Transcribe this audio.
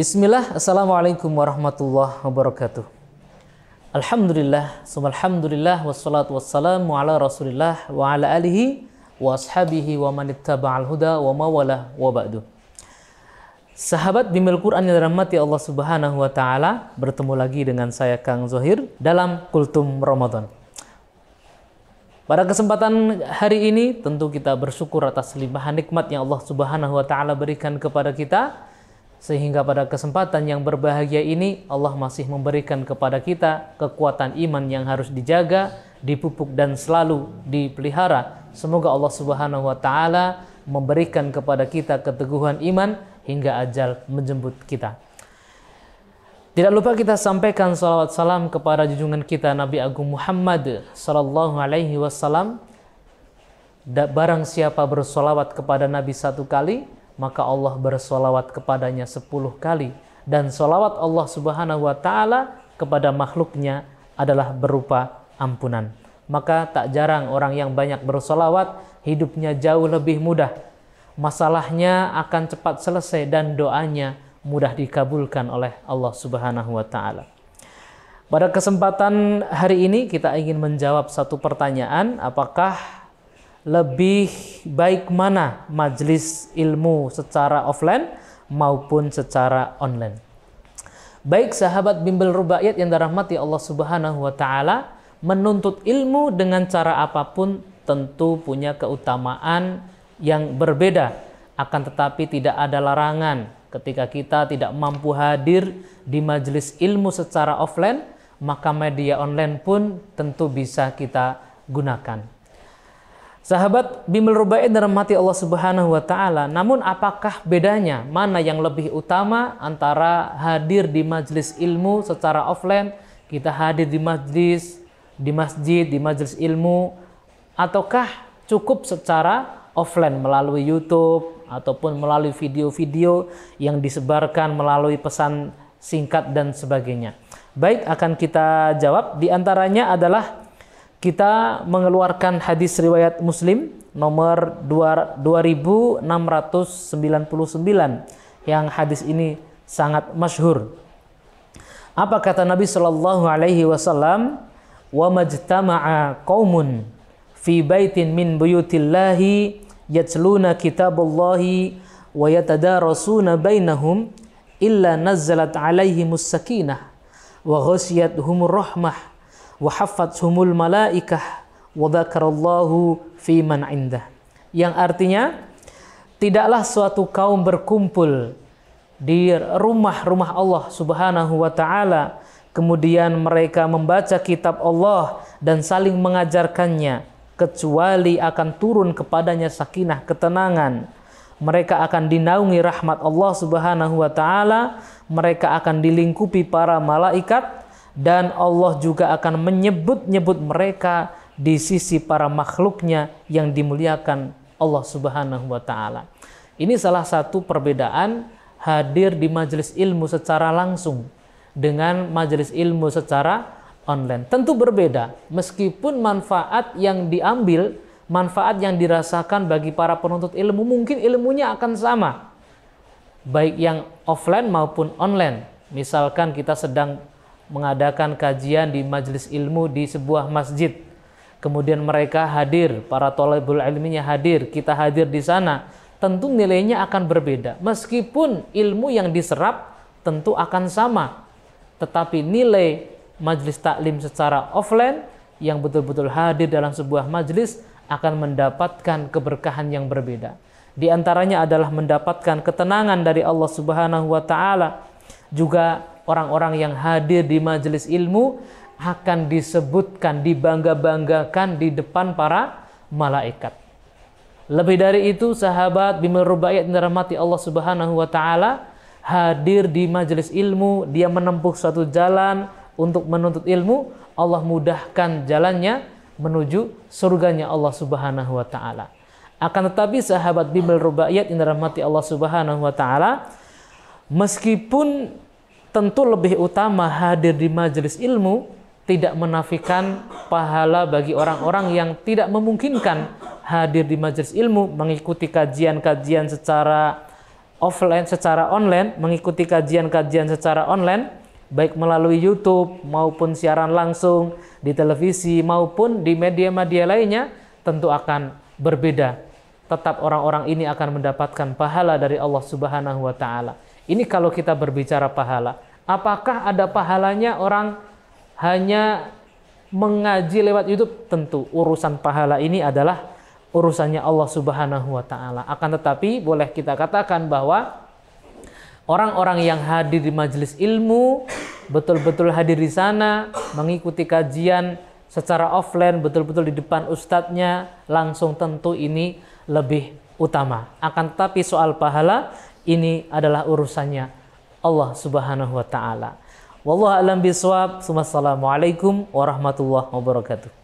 Bismillah, Assalamualaikum warahmatullahi wabarakatuh. Alhamdulillah, subhanallah, wassalatu wassalamu ala rasulillah wa ala alihi wa ashabihi wa manittaba'al huda wa mawalah wa ba'du. Sahabat Bimbel Quran yang dirahmati Allah Subhanahu wa taala, bertemu lagi dengan saya Kang Zohir dalam Kultum Ramadan. Pada kesempatan hari ini tentu kita bersyukur atas limpahan nikmat yang Allah Subhanahu wa taala berikan kepada kita, sehingga pada kesempatan yang berbahagia ini Allah masih memberikan kepada kita kekuatan iman yang harus dijaga, dipupuk dan selalu dipelihara. Semoga Allah Subhanahu wa taala memberikan kepada kita keteguhan iman hingga ajal menjemput kita. Tidak lupa kita sampaikan salawat salam kepada junjungan kita Nabi Agung Muhammad sallallahu alaihi wasallam. Barang siapa bersolawat kepada Nabi satu kali, maka Allah bersolawat kepadanya 10 kali. Dan solawat Allah Subhanahu wa ta'ala kepada makhluknya adalah berupa ampunan. Maka tak jarang orang yang banyak bersolawat hidupnya jauh lebih mudah, masalahnya akan cepat selesai dan doanya mudah dikabulkan oleh Allah Subhanahu wa ta'ala. Pada kesempatan hari ini kita ingin menjawab satu pertanyaan, apakah lebih baik mana majelis ilmu secara offline maupun secara online? Baik sahabat Bimbel Rubaiyat yang dirahmati Allah Subhanahu wa taala, menuntut ilmu dengan cara apapun tentu punya keutamaan yang berbeda. Akan tetapi tidak ada larangan ketika kita tidak mampu hadir di majelis ilmu secara offline, maka media online pun tentu bisa kita gunakan. Sahabat Bimbel Rubaiyat dirahmati Allah Subhanahu wa taala, namun apakah bedanya? Mana yang lebih utama antara hadir di majelis ilmu secara offline, kita hadir di majlis, di masjid, di majelis ilmu, ataukah cukup secara offline melalui YouTube ataupun melalui video-video yang disebarkan melalui pesan singkat dan sebagainya? Baik, akan kita jawab. Di antaranya adalah kita mengeluarkan hadis riwayat Muslim nomor 2699 yang hadis ini sangat masyhur. Apa kata Nabi sallallahu alaihi wasallam? Wa majtama'a qaumun fi baitin min buyutillahi yatluna kitaballahi wa yatadarasuna bainahum illa nazzalat alaihimus sakinah wa ghasyiyatuhumur rahmah wa haffathumul malaikah wa dzakarallahu fi man indah. Yang artinya, tidaklah suatu kaum berkumpul di rumah-rumah Allah Subhanahu wa taala, kemudian mereka membaca kitab Allah dan saling mengajarkannya, kecuali akan turun kepadanya sakinah, ketenangan. Mereka akan dinaungi rahmat Allah Subhanahu wa taala, mereka akan dilingkupi para malaikat, dan Allah juga akan menyebut-nyebut mereka di sisi para makhluknya yang dimuliakan Allah Subhanahu wa taala. Ini salah satu perbedaan hadir di majelis ilmu secara langsung dengan majelis ilmu secara online. Tentu berbeda, meskipun manfaat yang diambil, manfaat yang dirasakan bagi para penuntut ilmu mungkin ilmunya akan sama, baik yang offline maupun online. Misalkan kita sedang mengadakan kajian di majelis ilmu di sebuah masjid, kemudian mereka hadir, para thalibul ilminya hadir, kita hadir di sana, tentu nilainya akan berbeda. Meskipun ilmu yang diserap tentu akan sama, tetapi nilai majelis taklim secara offline yang betul-betul hadir dalam sebuah majelis akan mendapatkan keberkahan yang berbeda. Di antaranya adalah mendapatkan ketenangan dari Allah Subhanahu wa taala. Juga orang-orang yang hadir di majelis ilmu akan disebutkan, dibangga-banggakan di depan para malaikat. Lebih dari itu, sahabat Bimbel Rubaiyat yang dirahmati Allah Subhanahu wa taala, hadir di majelis ilmu, dia menempuh suatu jalan untuk menuntut ilmu, Allah mudahkan jalannya menuju surganya Allah Subhanahu wa taala. Akan tetapi sahabat Bimbel Rubaiyat yang dirahmati Allah Subhanahu wa taala, meskipun tentu lebih utama hadir di majelis ilmu, tidak menafikan pahala bagi orang-orang yang tidak memungkinkan hadir di majelis ilmu, mengikuti kajian-kajian secara offline secara online, mengikuti kajian-kajian secara online, baik melalui YouTube maupun siaran langsung di televisi maupun di media-media lainnya, tentu akan berbeda. Tetap orang-orang ini akan mendapatkan pahala dari Allah Subhanahu wa taala. Ini kalau kita berbicara pahala. Apakah ada pahalanya orang hanya mengaji lewat YouTube? Tentu urusan pahala ini adalah urusannya Allah Subhanahu wa taala. Akan tetapi boleh kita katakan bahwa orang-orang yang hadir di majelis ilmu, betul-betul hadir di sana, mengikuti kajian secara offline, betul-betul di depan ustadznya, langsung, tentu ini lebih utama. Akan tetapi soal pahala, ini adalah urusannya Allah Subhanahu wa taala. Wallahu a'lam bishawab. Wassalamualaikum warahmatullahi wabarakatuh.